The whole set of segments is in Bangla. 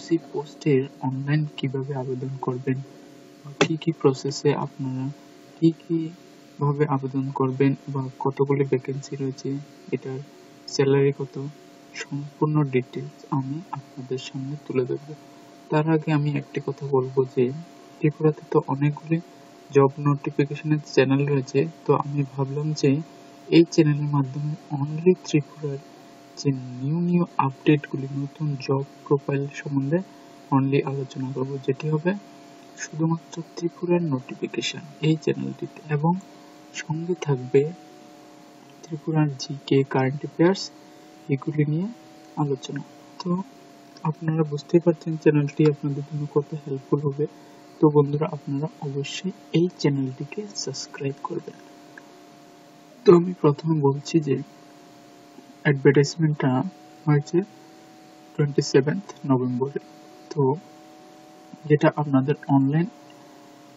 সি পোস্টের অনলাইন কিভাবে আবেদন করবেন, কি কি প্রসেসে আপনারা কি ভাবে আবেদন করবেন বা কতগুলি ভ্যাকেন্সি রয়েছে, এটার স্যালারি কত, সম্পূর্ণ ডিটেলস আমি আপনাদের সামনে তুলে ধরব। তার আগে আমি একটি কথা বলবো যে ত্রিপুরাতে তো অনেকগুলি জব নোটিফিকেশনের চ্যানেল রয়েছে, তো আমি ভাবলাম যে এই চ্যানেলের মাধ্যমে অনলি ত্রিপুরার যে নিউ আপডেটগুলি, নতুন জব প্রোফাইল সম্বন্ধে অনলি আলোচনা করব, যেটি হবে শুধুমাত্র ত্রিপুরার নোটিফিকেশন এই চ্যানেলটিতে, এবং সঙ্গে থাকবে ত্রিপুরার জিকে, কারেন্ট অ্যাফেয়ার্স, এগুলি নিয়ে আলোচনা। তো আপনারা বুঝতেই পারছেন চ্যানেলটি আপনাদের জন্য কত হেল্পফুল হবে। তো বন্ধুরা, আপনারা অবশ্যই এই চ্যানেলটিকে সাবস্ক্রাইব করবেন। তো আমি প্রথমে বলছি যে অ্যাডভার্টাইজমেন্টটা হয়েছে 27 নভেম্বরে। তো যেটা আপনাদের অনলাইন,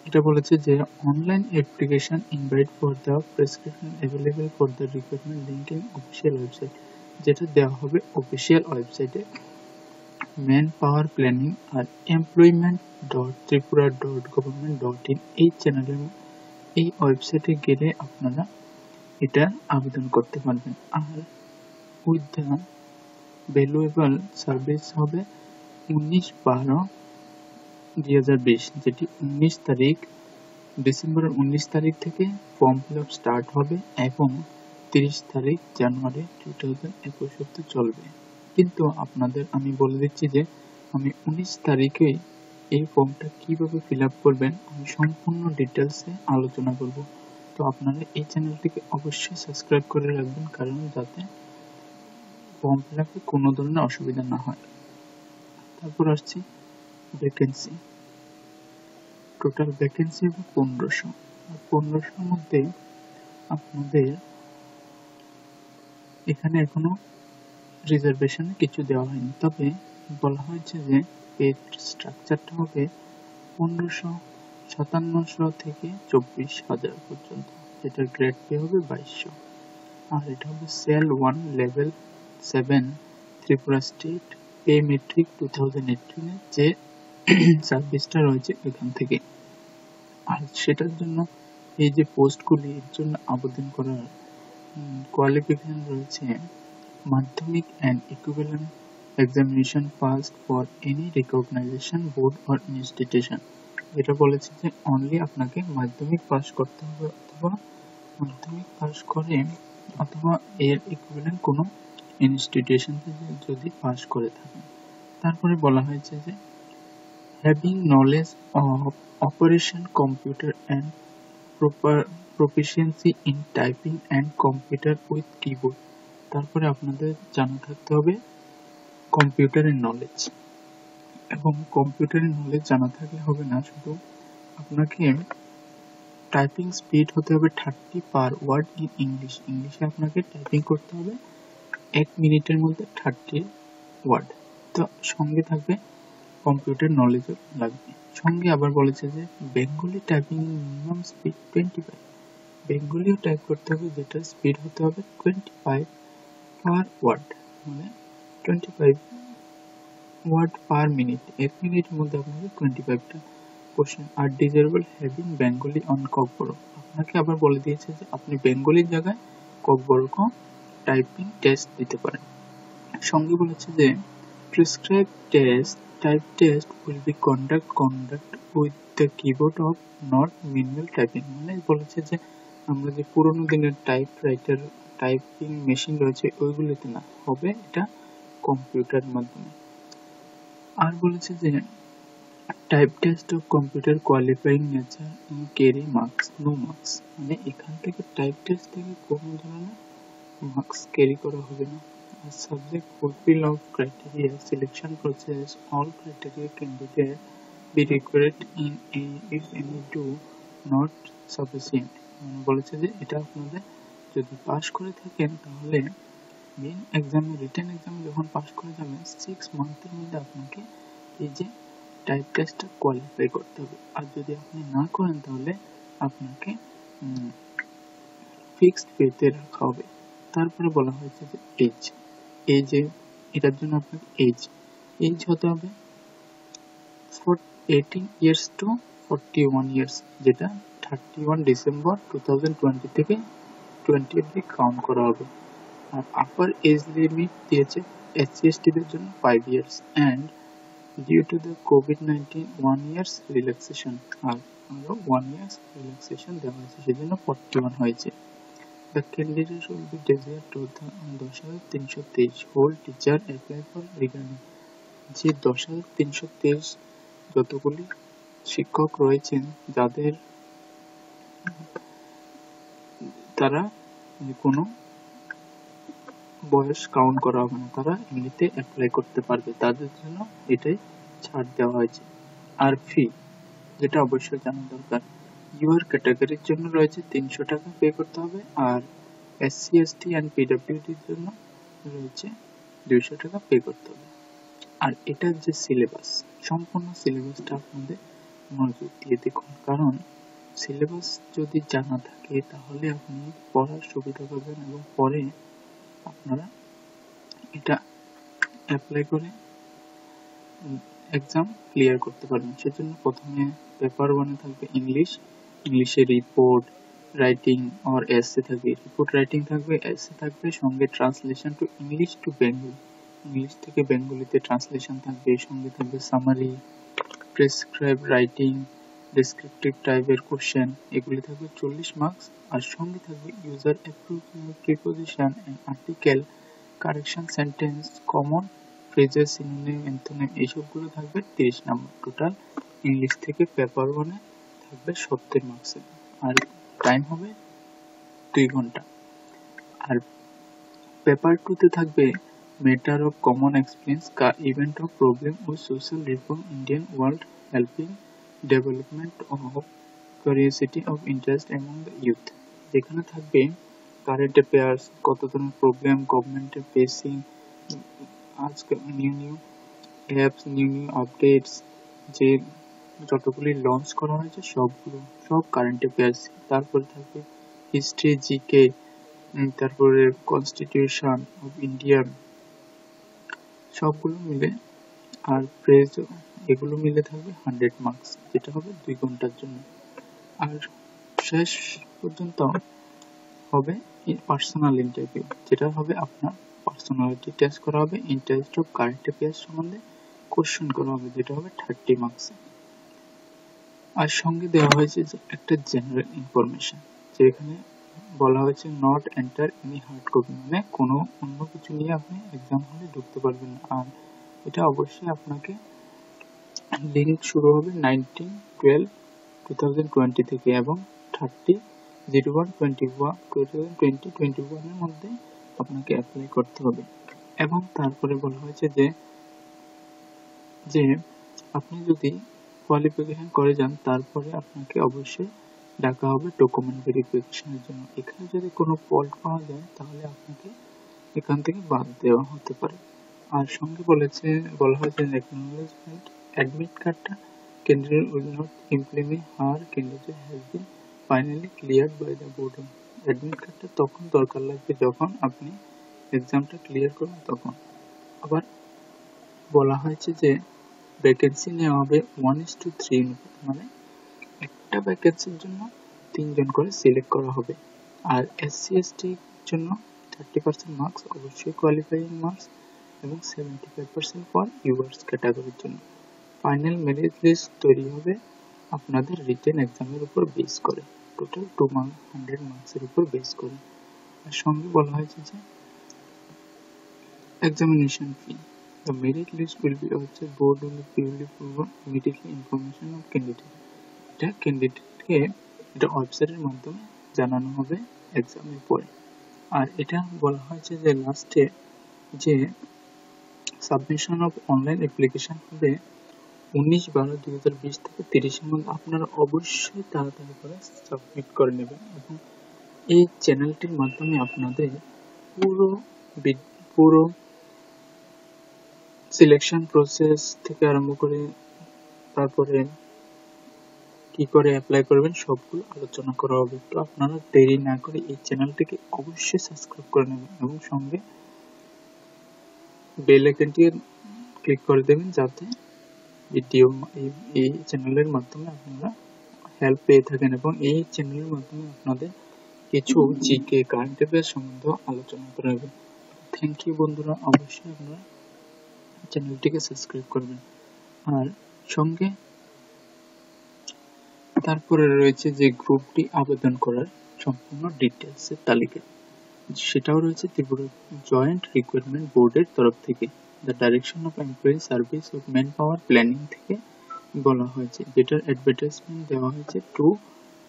এটা বলেছে যে online application invite for the prescription available for the recruitment link in official website, যেটা দেওয়া হবে অফিসিয়াল ওয়েবসাইটে ম্যান পাওয়ার প্ল্যানিং আর employment.tripura.government.in এই চ্যানেলের এই ওয়েবসাইটে গেলে আপনারা এটা আবেদন করতে পারবেন। আর উইথ দ্য ভ্যালুয়েবল সার্ভিস হবে 19/12/2020, যেটি 19 তারিখ, ডিসেম্বরের 19 তারিখ থেকে ফর্ম ফিল আপ স্টার্ট হবে এবং 30 তারিখ জানুয়ারি 2021 অবধি চলবে। কিন্তু আপনাদের আমি বলে দিচ্ছি যে আমি 19 তারিখে এই ফর্মটা কিভাবে ফিল আপ করবেন আমি সম্পূর্ণ ডিটেলসে আলোচনা করব। তো আপনারা এই চ্যানেলটিকে অবশ্যই সাবস্ক্রাইব করে রাখবেন, কারণ যাতে ফর্ম ফিল আপে কোনো ধরনের অসুবিধা না হয়। তারপর আসছি ভ্যাকেন্সি। টোটাল ভ্যাকেন্সি হবে 1500। 1500 মধ্যে আপনাদের এখানে এখনো রিজার্ভেশনে কিছু দেওয়া হয়নি, তবে বলা হয়েছে যে পে স্ট্রাকচারটা হবে 1500, 5700 থেকে 24,000 পর্যন্ত, যেটার গ্রেড পে হবে 2200। আর এটা হবে cell 1 level 7 Tripura state pay matrix 2018 এর যে সার্ভিসটা রয়েছে এখান থেকে। আর সেটার জন্য এই যে পোস্টগুলি, এর জন্য আবেদন করার কোয়ালিফিকেশন রয়েছে মাধ্যমিক and equivalent examination passed for any recognization board or institution। এটা বলেছে যে অনলি আপনাকে মাধ্যমিক পাস করতে হবে, অথবা মাধ্যমিক পাস করে অথবা এর ইকুইভ্যালেন্ট কোনো ইনস্টিটিউশন থেকে যদি পাস করে থাকেন। তারপরে বলা হয়েছে যে having knowledge of operation computer and proficiency in typing and computer with keyboard। তারপরে আপনাদের জানা থাকতে হবে কম্পিউটারের নলেজ, এবং কম্পিউটারের নলেজ জানা থাকলে হবে না, শুধু আপনাকে টাইপিং স্পিড হতে হবে 30 পার ওয়ার্ড ইন ইংলিশ। ইংলিশে আপনাকে টাইপিং করতে হবে 1 মিনিটের মধ্যে 30 ওয়ার্ড। তো সঙ্গে থাকবে কম্পিউটার নলেজও লাগবে। সঙ্গে আবার বলেছে যে বেঙ্গলি টাইপিং মিনিমাম স্পিড 25। বেঙ্গলিও টাইপ করতে হবে, যেটা স্পিড হতে হবে 25 পার ওয়ার্ড, মানে 25 ওয়ার্ড পার মিনিট। 1 মিনিটের মধ্যে আপনাকে 25টা কোশ্চেন। আর desirable having Bengali on Kokborok, আপনাকে আবার বলে দিয়েছে যে আপনি বেঙ্গলির জায়গায় ককবরকও টাইপিং টেস্ট দিতে পারেন। সঙ্গে বলেছে যে prescribe test type test will be conduct with the keyboard of not manual typing. মানে বলেছে যে আমরা যে পুরোনো দিনের টাইপরাইটার টাইপিং মেশিন রয়েছে ওইগুলোতে না, হবে এটা কম্পিউটার মাধ্যমে। আর বলেছে যে type test of computer qualifying nature in carry marks, no marks, মানে এখান থেকে টাইপ টেস্ট থেকে কোনো ধরনের মার্কস ক্যারি করা হবে না। Subject fulfill of criteria selection process, all criteria candidate be required in a if any do not sufficient। বলেছে যে এটা আপনাদের যদি পাস করে থাকেন তাহলে মেন এক্সামে, রিটেন এক্সামে যখন পাস করে যাবেন 6 মান্থের মধ্যে আপনাকে এই যে টাইপ টেস্টটা কোয়ালিফাই করতে হবে। আর যদি আপনি না করেন তাহলে আপনাকে ফিক্সড পেতে রাখা হবে। তারপরে বলা হয়েছে যে এজ, এটার জন্য আপনাকে এজ হতে হবে 18 years to 41 years, যেটা 31 ডিসেম্বর 2020 থেকে 20 অবধি কাউন্ট করা হবে। আর আপার এজ লিমিট দিয়েছে SC/ST দের জন্য 5 years and due to the COVID-19 1 years relaxation, R 1 years relaxation দেওয়া হয়েছে, সেজন্য 41 হয়েছে। The candidate will be desired to the 10,323 whole teacher apply for regarding, যে 10,323 যতগুলি শিক্ষক রয়েছেন যাদের তারা কোনো বয়স কাউন্ট করা হবে না, তারা এমনিতে অ্যাপ্লাই করতে পারবে, তাদের জন্য এটাই ছাড় দেওয়া হয়েছে। আর ফি, যেটা অবশ্যই জানা দরকার, ইউআর ক্যাটাগরির জন্য রয়েছে 300 টাকা পে করতে হবে, আর SC/ST অ্যান্ড PWDর জন্য রয়েছে 200 টাকা পে করতে হবে। আর এটার যে সিলেবাস, সম্পূর্ণ সিলেবাসটা আপনাদের মনোযোগ দিয়ে দেখুন, কারণ সিলেবাস যদি জানা থাকে তাহলে আপনি পড়ার সুবিধা পাবেন এবং পরে আপনারা এটা অ্যাপ্লাই করে এক্সাম ক্লিয়ার করতে পারবেন। সেজন্য প্রথমে পেপার 1-এ থাকবে ইংলিশে রিপোর্ট রাইটিং আর এসে থাকবে, রিপোর্ট রাইটিং থাকবে, এসে থাকবে, সঙ্গে translation to English to Bengali, English থেকে বেঙ্গলিতে ট্রান্সলেশন থাকবে, সঙ্গে থাকবে সামারি, প্রেসক্রাইব রাইটিং, ডেসক্রিপটিভ টাইপের কোশ্চেন, এগুলি থাকবে 40 মার্কস। আর সঙ্গে থাকবে user approve preposition and article, correction sentence, common phrases, synonym, antonym, এইসবগুলো থাকবে 30 নম্বর। টোটাল ইংলিশ থেকে পেপার 1-এ থাকবে 70 মার্কসের, আর টাইম হবে 2 ঘন্টা। আর পেপার 2-তে থাকবে matter of common experience, event of problem with social reform Indian world, helping development of curiosity of interest among the youth, যেখানে থাকবে কারেন্ট অ্যাফেয়ার্স, কত ধরনের প্রবলেম গভর্নমেন্টের ফেসিং, আজকাল নিউ অ্যাপস, নিউ আপডেটস, যে যতগুলি লঞ্চ করা হয়েছে সবগুলো, সব কারেন্ট অ্যাফেয়ার্স। তারপরে থাকবে হিস্ট্রি, জিকে, তারপরে কনস্টিটিউশন অফ ইন্ডিয়া, সবগুলো মিলে, আর প্রেজ, এগুলো মিলে থাকবে 100 মার্কস, যেটা হবে 2 ঘন্টার জন্য। আর শেষ পর্যন্ত হবে পার্সোনাল ইন্টারভিউ, যেটা হবে আপনার পার্সোনালিটি টেস্ট করা হবে, ইন্টারেস্ট অফ কারেন্ট অ্যাফেয়ার্স সম্বন্ধে কোশ্চেন করা হবে, যেটা হবে 30 মার্কস। আর সঙ্গে দেওয়া হয়েছে যে একটা জেনারেল ইনফরমেশন, যেখানে বলা হয়েছে not enter any hard copy, মানে কোনো অন্য কিছু নিয়ে আপনি এক্সাম হলে ঢুকতে পারবেন না। আর এটা অবশ্যই আপনাকে লিঙ্ক শুরু হবে 19/12/2020 থেকে এবং 30/01/2021 এর মধ্যে আপনাকে অ্যাপ্লাই করতে হবে। এবং তারপরে বলা হয়েছে যে আপনি যদি কোয়ালিফিকেশন করে যান, তারপরে আপনাকে অবশ্যই ডাকা হবে ডকুমেন্ট ভেরিফিকেশনের জন্য। এখানে যদি কোনো ফল্ট পাওয়া যায় তাহলে আপনাকে এখান থেকে বাদ দেওয়া হতে পারে। আর সঙ্গে বলা হয়েছে অ্যাকনলেজমেন্ট অ্যাডমিট কার্ডটা candidate will not implement her candidate has been finally cleared by the board. Admit কার্ডটা তখন দরকার লাগবে যখন আপনি এক্সামটা ক্লিয়ার করবেন তখন। আবার বলা হয়েছে যে ভ্যাকেন্সি নেওয়া হবে 1:3 অনুপাত, মানে একটা ভ্যাকেন্সির জন্য 3 জন করে সিলেক্ট করা হবে। আর SC/ST জন্য 30% মার্কস, অবশ্যই কোয়ালিফাইং মার্কস, এবং 75% ফর ইউআরস ক্যাটাগরির জন্য। ফাইনাল মেরিট লিস্ট তৈরি হবে আপনাদের রিটেন এক্সামের উপর বেস করে, টোটাল 100 মার্কসের উপর বেস করে। আর সঙ্গে বলা হয়েছে যে examination fee, the merit list will be outside board will be purely for immediately information of candidate, এটা ক্যান্ডিডেটকে এটা ওয়েবসাইটের মাধ্যমে জানানো হবে এক্সামের পরে। আর এটা বলা হয়েছে যে লাস্টে যে সাবমিশন অফ অনলাইন অ্যাপ্লিকেশন হবে 19/12/2020 থেকে 30-এর মধ্যে। আপনারা অবশ্যই তাড়াতাড়ি করে সাবমিট করে নেবেন এবং এই চ্যানেলটির মাধ্যমে আপনাদের পুরো সিলেকশন প্রসেস থেকে আরম্ভ করে তারপরে কি করে অ্যাপ্লাই করবেন সবগুলো আলোচনা করা হবে। তো আপনারা দেরি না করে এই চ্যানেলটিকে অবশ্যই সাবস্ক্রাইব করে নেবেন এবং সঙ্গে বেল আইকনটি ক্লিক করে দেবেন যাতে ভিডিও এই চ্যানেলের মাধ্যমে আপনারা হেল্প পেয়ে থাকেন এবং এই চ্যানেলের মাধ্যমে আপনাদের কিছু জিকে কারেন্ট অ্যাফেয়ার্স সম্বন্ধে আলোচনা করা হবে। থ্যাংক ইউ বন্ধুরা, অবশ্যই আপনারা চ্যানেলটিকে সাবস্ক্রাইব করবেন। আর সঙ্গে তারপরে রয়েছে যে গ্রুপটি আবেদন করার সম্পূর্ণ ডিটেলস এর তালিকা, সেটাও রয়েছে ত্রিপুরা জয়েন্ট রিক্রুটমেন্ট বোর্ডের তরফ থেকে। The direction of employee service of man power planning থেকে বলা হয়েছে, যেটার অ্যাডভার্টাইজমেন্ট দেওয়া হয়েছে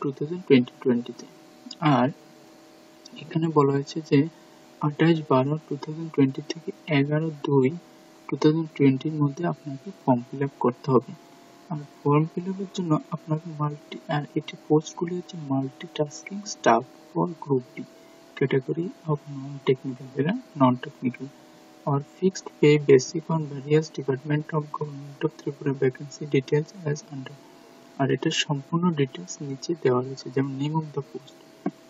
2020-তে। আর এখানে বলা হয়েছে যে 28/12/2020 থেকে 11/2/2020 মধ্যে আপনাকে ফর্ম ফিল আপ করতে হবে। আর ফর্ম ফিল আপের জন্য আপনাকে এটি পোস্টগুলি হচ্ছে multitasking staff for group D category of non-technical non-technical or fixed pay basic on various department of government of Tripura vacancy details as under। আর এটা সম্পূর্ণ ডিটেলস নিচে দেওয়া রয়েছে, যেমন নেম অফ দ্য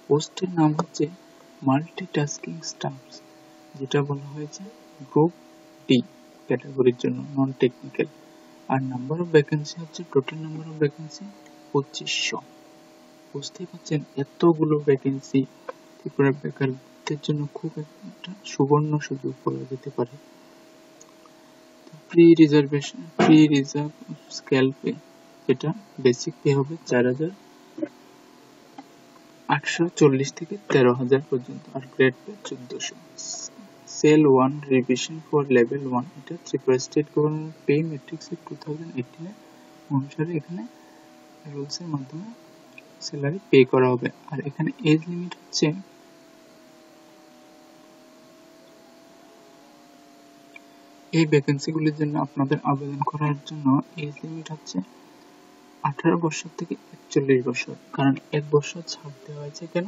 পোস্টের নাম হচ্ছে মাল্টিটাস্কিং স্টাফ, যেটা বলা হয়েছে গ্রুপ ডি ক্যাটাগরির জন্য নন টেকনিক্যাল। আর নাম্বার অফ ভ্যাকেন্সি হচ্ছে টোটাল নাম্বার অফ ভ্যাকেন্সি 2500। বুঝতেই পারছেন এতগুলো ভ্যাকেন্সি ত্রিপুরা বেকারদের জন্য খুব একটা সুবর্ণ সুযোগ বলা যেতে পারে। প্রি রিজার্ভ স্কেল পে, যেটা বেসিক পে হবে 4,840 থেকে 13,000 পর্যন্ত, আর grade pay 1400। Cell 1 revision for level 1, এটা Tripura state government pay matrix 2018 অনুসারে এখানে রুলস এর মাধ্যমে স্যালারি পে করা হবে। আর এখানে এজ লিমিট হচ্ছে এই ভ্যাকেন্সিগুলির জন্য আপনাদের আবেদন করার জন্য এজ লিমিট হচ্ছে 18 বছর থেকে 41 বছর। কারণ 1 বছর ছাড় দেওয়া হয়েছে, কেন?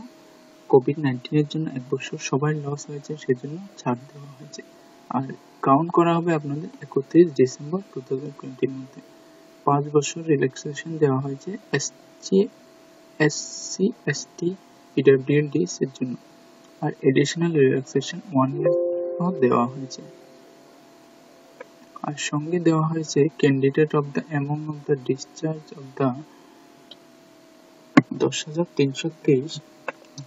কোভিড-19 এর জন্য 1 বছর সবাই লস হয়েছে, সেজন্য ছাড় দেওয়া হয়েছে। আর কাউন্ট করা হবে আপনাদের 31 ডিসেম্বর 2020 এর মধ্যে। 5 বছর রিল্যাক্সেশন দেওয়া হয়েছে SC ST PWDs এর জন্য। আর এডিশনাল রিল্যাক্সেশন 1 ইয়ার দেওয়া হয়েছে। আর সঙ্গে দেওয়া হয়েছে candidate of the among of the discharge of the 10,323,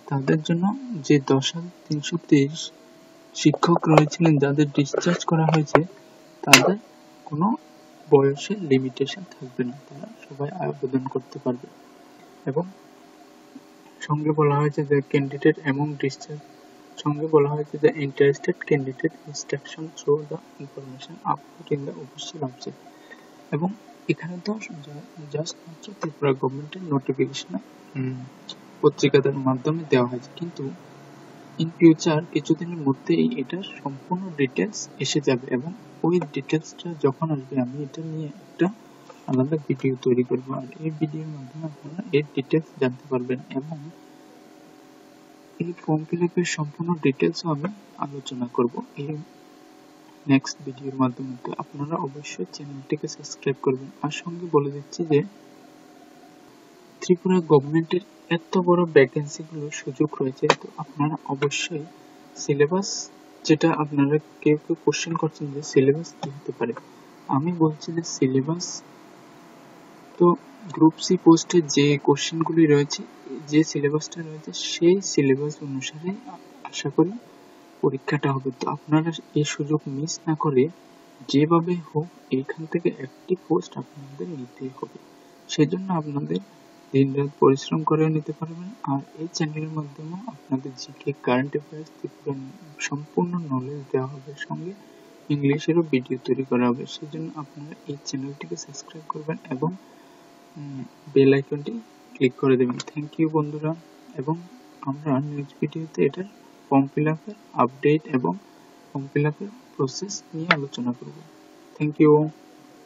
তাদের জন্য যে 10,323 শিক্ষক রয়েছিলেন যাদের ডিসচার্জ করা হয়েছে, তাদের কোনো বয়সের লিমিটেশন থাকবে না, তারা সবাই আবেদন করতে পারবে। এবং সঙ্গে বলা হয়েছে যে ক্যান্ডিডেট অ্যামং ডিসচার্জ, সঙ্গে বলা হয়েছে যে interested candidate instruction through the information upload in the official website. এবং এখানে তো জাস্ট মাত্র ত্রিপুরা গভর্নমেন্টের নোটিফিকেশন পত্রিকাদের মাধ্যমে দেওয়া হয়েছে, কিন্তু ইন ফিউচার কিছুদিনের মধ্যেই এটার সম্পূর্ণ ডিটেলস এসে যাবে। এবং ওই ডিটেলসটা যখন আসবে আমি এটা নিয়ে একটা আলাদা ভিডিও তৈরি করব, আর এই ভিডিওর মাধ্যমে আপনারা এর ডিটেলস জানতে পারবেন। এবং এই ফর্ম ফিল আপের সম্পূর্ণ ডিটেলসও আমি আলোচনা করব এই নেক্সট ভিডিওর মাধ্যমে। তো আপনারা অবশ্যই চ্যানেলটিকে সাবস্ক্রাইব করবেন। আর সঙ্গে বলে দিচ্ছি যে ত্রিপুরা গভর্নমেন্টের এত বড় ভ্যাকেন্সি গুলোর সুযোগ রয়েছে, তো আপনারা অবশ্যই সিলেবাস, যেটা আপনারা কেউ কেউ কোশ্চেন করছেন যে সিলেবাস কি হতে পারে, আমি বলছি যে সিলেবাস তো গ্রুপ সি পোস্টে যে কোশ্চেনগুলি রয়েছে, যে সিলেবাসটা রয়েছে সেই সিলেবাস অনুসারে আশা করি পরীক্ষাটা হবে। তো আপনারা এই সুযোগ মিস না করে যেভাবে হোক এইখান থেকে একটি পোস্ট আপনাদের নিতেই হবে। সেজন্য আপনাদের দিনরাত পরিশ্রম করে নিতে পারবেন। আর এই চ্যানেলের মাধ্যমে আপনাদের জিকে কারেন্ট অ্যাফেয়ার্স সম্পূর্ণ নলেজ দেওয়া হবে, সঙ্গে ইংলিশেরও ভিডিও তৈরি করা হবে। সেজন্য আপনারা এই চ্যানেলটিকে সাবস্ক্রাইব করবেন এবং বেল আইকনটি ক্লিক করে দেবেন। থ্যাংক ইউ বন্ধুরা, এবং আমরা নেক্সট ভিডিওতে এটার ফর্ম ফিল আপের আপডেট এবং ফর্ম ফিল আপের প্রসেস নিয়ে আলোচনা করব। Thank you.